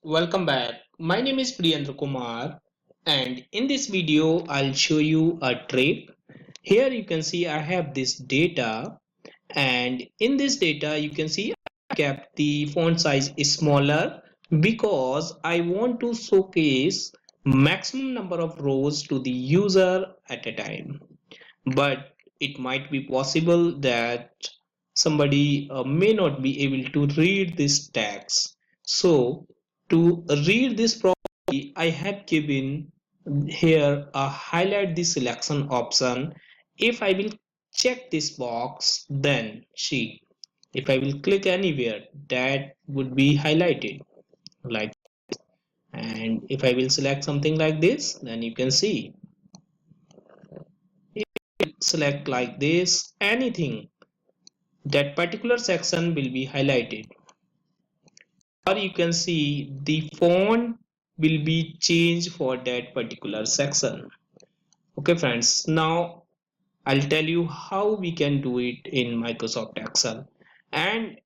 Welcome back. My name is Priyendra Kumar and in this video I'll show you a trick. Here you can see I have this data and in this data you can see I kept the font size smaller because I want to showcase maximum number of rows to the user at a time. But it might be possible that somebody may not be able to read this text. So to read this properly, I have given here a highlight the selection option. If I will check this box, then see, if I will click anywhere, that would be highlighted like, and if I will select something like this, then you can see, if I select like this, anything, that particular section will be highlighted, or you can see the font will be changed for that particular section. Okay friends, now I'll tell you how we can do it in Microsoft Excel. And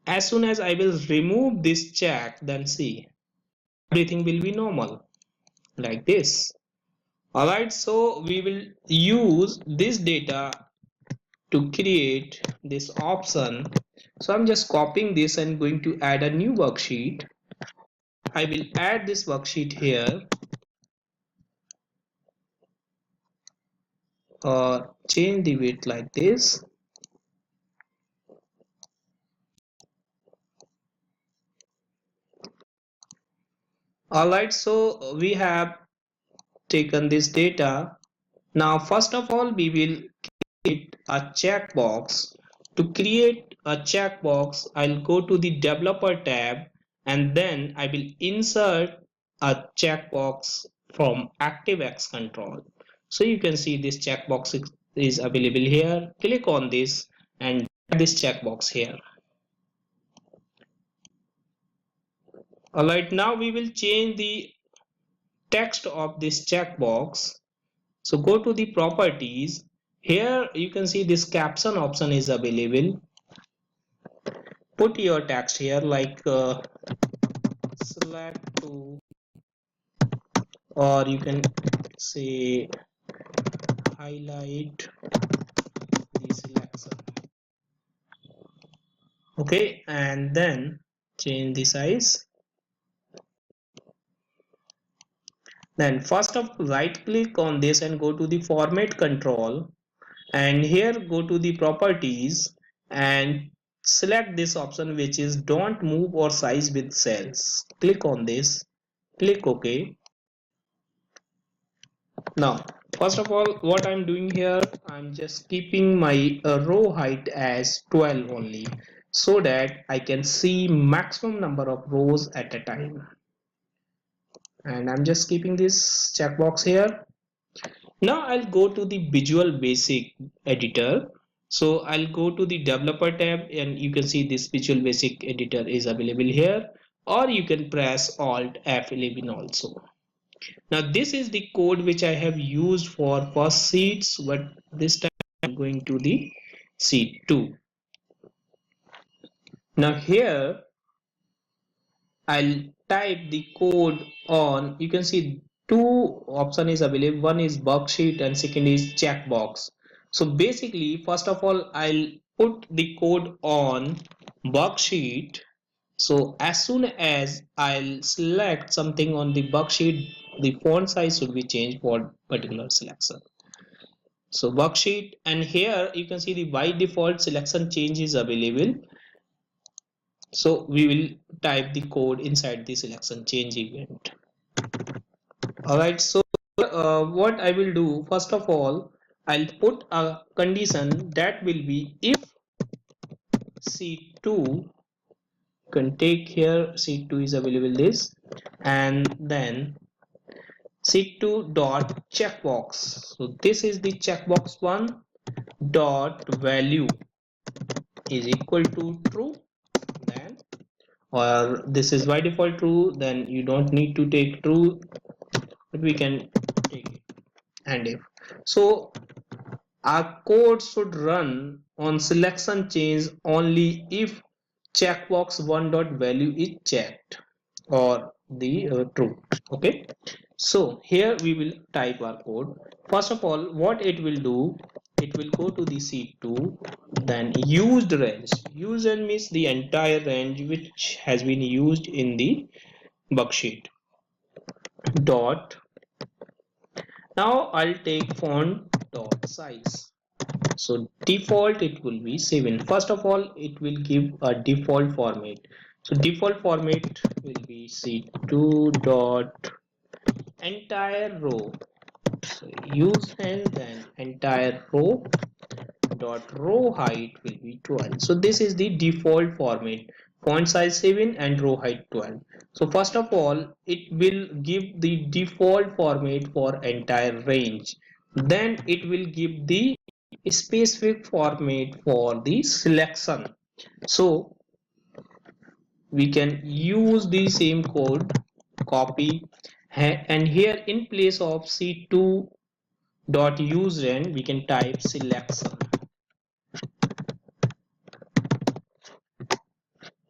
as soon as I will remove this check, then see, everything will be normal like this. Alright, so we will use this data to create this option. So I'm just copying this and going to add a new worksheet. I will add this worksheet here, or change the width like this. Alright, so we have taken this data. Now first of all we will create a checkbox. To create a checkbox, I'll go to the developer tab and then I will insert a checkbox from ActiveX control. So you can see this checkbox is available here. Click on this and add this checkbox here. Alright, now we will change the text of this checkbox. So go to the properties. Here you can see this caption option is available. Put your text here like select to, or you can say highlight the selection. Okay, and then change the size. Then first of all, right click on this and go to the format control, and here go to the properties and select this option which is don't move or size with cells. Click on this, click OK. Now first of all, what I'm doing here, I'm just keeping my row height as 12 only, so that I can see maximum number of rows at a time, and I'm just keeping this checkbox here. Now I'll go to the Visual Basic editor. So I'll go to the developer tab and you can see this Visual Basic editor is available here, or you can press Alt F11 also. Now this is the code which I have used for first sheets, but this time I'm going to the sheet 2. Now here I'll type the code on, you can see two option is available, one is worksheet and second is checkbox. So basically first of all I'll put the code on worksheet. So as soon as I'll select something on the worksheet, the font size should be changed for particular selection. So worksheet, and here you can see the by default selection change is available. So we will type the code inside the selection change event. Alright, so what I will do, first of all, I'll put a condition that will be if C2, can take here C2 is available this, and then C2 dot checkbox. So this is the checkbox one dot value is equal to true, then, or this is by default true, then you don't need to take true, but we can take it. And if so, our code should run on selection change only if checkbox one dot value is checked, or true. Okay, so here we will type our code. First of all, what it will do, it will go to the C2, then used range. Used range means the entire range which has been used in the worksheet. Dot. Now I'll take font dot size. So default it will be 7. First of all, it will give a default format. So default format will be C2 dot entire row. So use and then entire row dot row height will be 12. So this is the default format, font size 7 and row height 12. So first of all, it will give the default format for entire range, then it will give the specific format for the selection. So we can use the same code, copy, and here in place of c2 dot useRand we can type selection,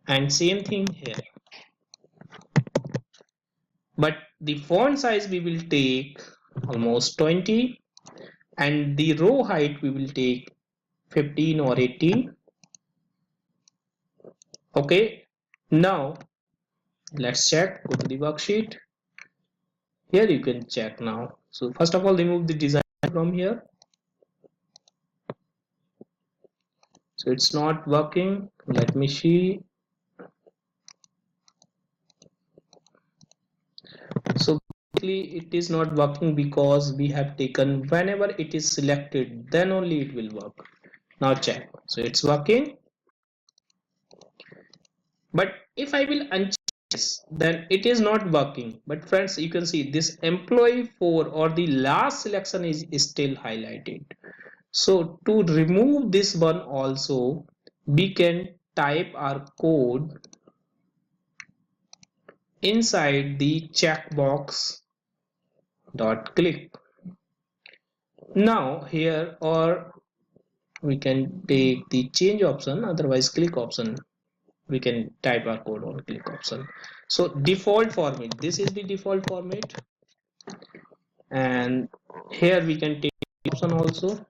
and same thing here, but the font size we will take almost 20 and the row height we will take 15 or 18. Okay, now let's check. Go to the worksheet. Here you can check now. So first of all, remove the design from here. So it's not working. Let me see. So basically it is not working because we have taken whenever it is selected, then only it will work. Now check. So it's working. But if I will uncheck this, then it is not working. But friends, you can see this employee 4 or the last selection is still highlighted. So to remove this one also, we can type our code inside the checkbox dot click. Now here, or we can take the change option, otherwise click option. We can type our code on click option. So default format, this is the default format, and here we can take option also.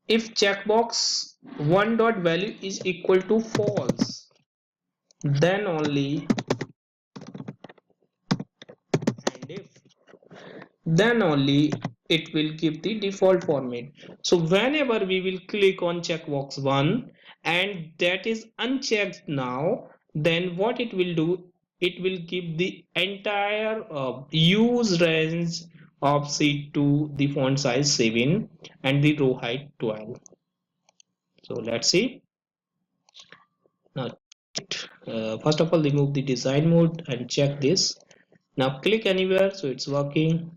If checkbox one dot value is equal to false, then only, and if, then only it will give the default format. So whenever we will click on checkbox 1 and that is unchecked now, then what it will do, it will give the entire use range of seed to the font size 7 and the row height 12. So let's see. Now first of all, remove the design mode and check this. Now click anywhere, so it's working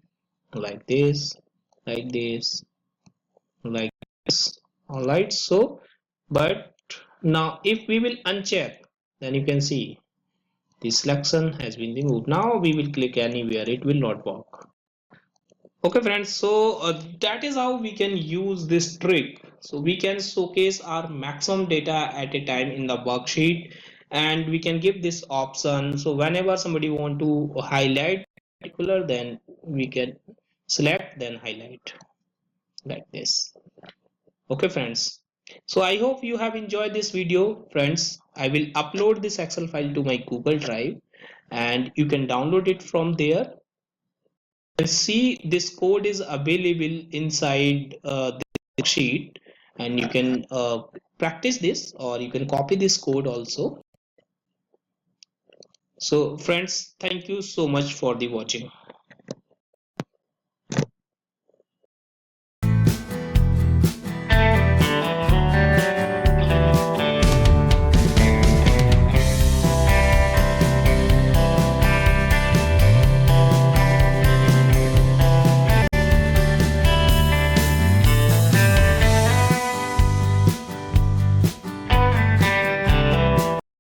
like this, like this, like this. All right, so but now if we will uncheck, then you can see the selection has been removed. Now we will click anywhere, it will not work. Okay friends, so that is how we can use this trick. So we can showcase our maximum data at a time in the worksheet, and we can give this option. So whenever somebody want to highlight particular, then we can select, then highlight like this. Okay friends, so I hope you have enjoyed this video. Friends, I will upload this Excel file to my Google Drive and you can download it from there. And see, this code is available inside the sheet, and you can practice this, or you can copy this code also. So friends, thank you so much for the watching.